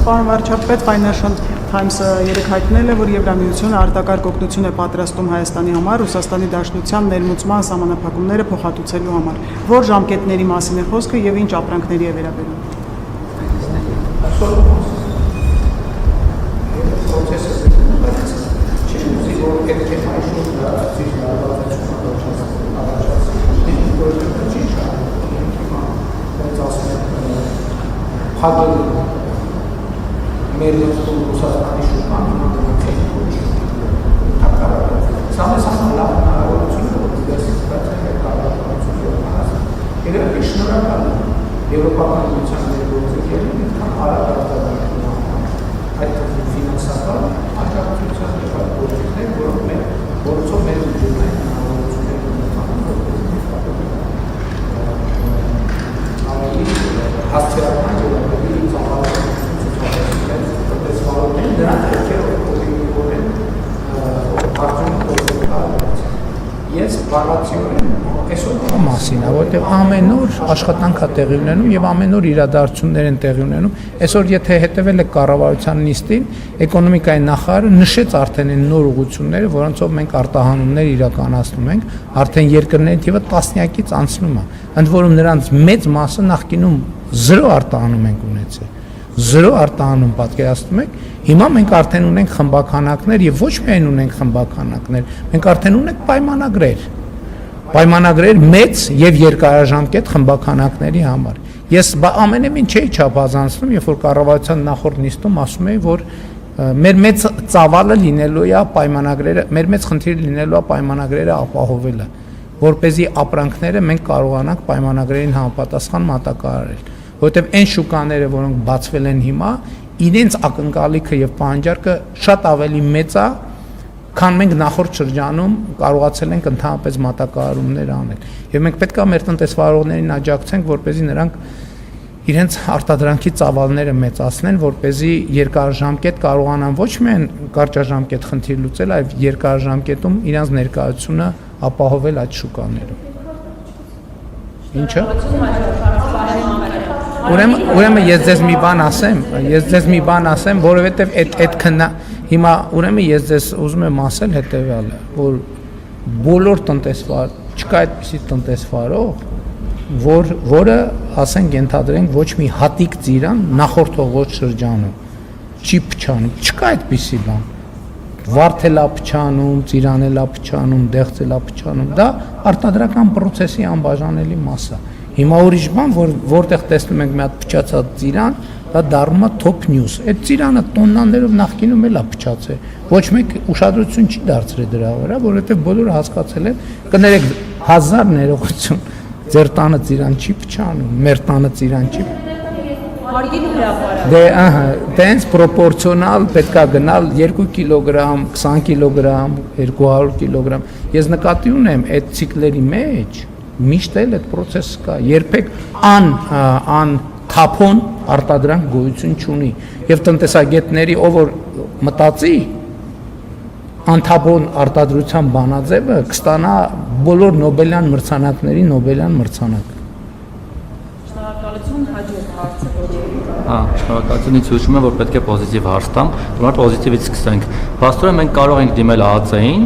Պարոն վարչապետ, Financial Times-ը երեկ հայտնել է, որ Եվրամիությունը արտակարգ օգնություն է պատրաստում Հայաստանի համար Ռուսաստանի Դաշնության ներմուծման սահմանափակումները փոխհատուցելու համար։ Որ ժամկետների մասին է խոսքը եւ ինչ ապրանքների է վերաբերում։ մեր Ռուսաստանի շուկան սա մեզ լավ հնարավորություն է, որ դիվերսիֆիկացիա եւ կառավարություն երբ շնորհակալ եվրոպական միության ներգործողներին այդքան արագ արտադրություն այդ ֆինանսական աջակցության եւ այլ գործիքներ, որոնցով մեր ուժերն հնարավորություններ ունեն հասցեական եւ ավելի ծավալային Ես բառացիորեն այսօր մասին է, որտեղ ամեն օր աշխատանք է տեղի ունենում եւ ամեն օր իրադարձություններ են տեղի ունենում։ Այսօր եթե հետեւել եք կառավարության նիստին, էկոնոմիկայի նախարարը նշեց արդեն այն նոր ուղղությունները, որոնցով մենք արտահանումներ իրականացնում ենք, արդեն երկրների թիվը տասնյակից անցնում է։ Ընդ որում նրանց մեծ մասը նախկինում 0 արտահանում ենք ունեցել։ 0 արտահանում պատկերացնում եք, հիմա մենք արդեն ունենք խմբականակներ եւ ոչ միայն ունենք խմբականակներ, մենք արդեն ունենք պայմանագրեր մեծ եւ երկարաժամկետ խմբականակների համար։ Ես ամենևին չէի չափազանցնում, երբ որ կառավարության նախորդ նիստում ասում էի, որ մեր մեծ ծավալը լինելու է պայմանագրերը, մեր մեծ խնդիրը լինելու է պայմանագրերը ապահովելը, որպեսզի ապրանքները մենք կարողանանք պայմանագրերին համապատասխան մատակարարել։ Որտեւ այն շուկաները, որոնք բացվել են հիմա, իրենց ակնկալիքը եւ պահանջարկը շատ ավելի մեծ է, քան մենք նախորդ շրջանում կարողացել ենք ընդհանրապես մատակարարումներ անել։ Եվ մենք պետք է մեր տնտեսվարողներին աջակցենք, որպեսզի նրանք իրենց արտադրանքի ծավալները մեծացնեն, որպեսզի երկարաժամկետ կարողանան ոչ միայն կարճաժամկետ խնդիր լուծել, այլ երկարաժամկետում իրենց ներկայությունը ապահովել այդ շուկաներում։ Ինչը? Ուրեմն ես ձեզ մի բան ասեմ, որովհետև այդ հիմա ուրեմն ես ձեզ ուզում եմ ասել հետևյալը, որ բոլոր տնտեսվար, չկա այդպիսի տնտեսվարող, որը ասենք ենթադրենք ոչ մի հատիկ ծիրան նախորդողոց շրջանում չի փչանում, չկա այդպիսի բան։ Վարդելա փչանում, ծիրանելա փչանում, դեղցելա փչանում, դա արտադրական process-ի անբաժանելի մաս է։ Հիմա ուրիշ բան, որտեղ տեսնում ենք մի հատ փչացած ծիրան, դա դառնում է top news։ Այդ ծիրանը տոննաներով նախկինում էլ է փչացել։ Ոչ մեկ ուշադրություն չի դարձրել դրա վրա, որովհետև բոլորը հասկացել են, կներեք 1000 ներողություն, ձեր տանը ծիրան չի փչանում, մեր տանը ծիրան չի։ Դե տենց պրոպորցիոնալ պետք է գնալ 2 կիլոգրամ, 20 կիլոգրամ, 200 կիլոգրամ։ Ես նկատի ունեմ այդ ցիկլերի մեջ միշտ էլ այդ process կա, երբեք թափոն արտադրանք գոյություն չունի եւ տնտեսագետների ով որ մտածի անթափոն արտադրության բանաձևը կստանա բոլոր Նոբելյան մրցանակների Նոբելյան մրցանակ։ Շնորհակալություն հաջորդ հարցը։ Շնորհակալությունից հուշում եմ, որ պետք է պոզիտիվ հարց տամ, որոնք պոզիտիվից սկսենք։ Փաստորեն մենք կարող ենք դիմել ԱԱՑ-ին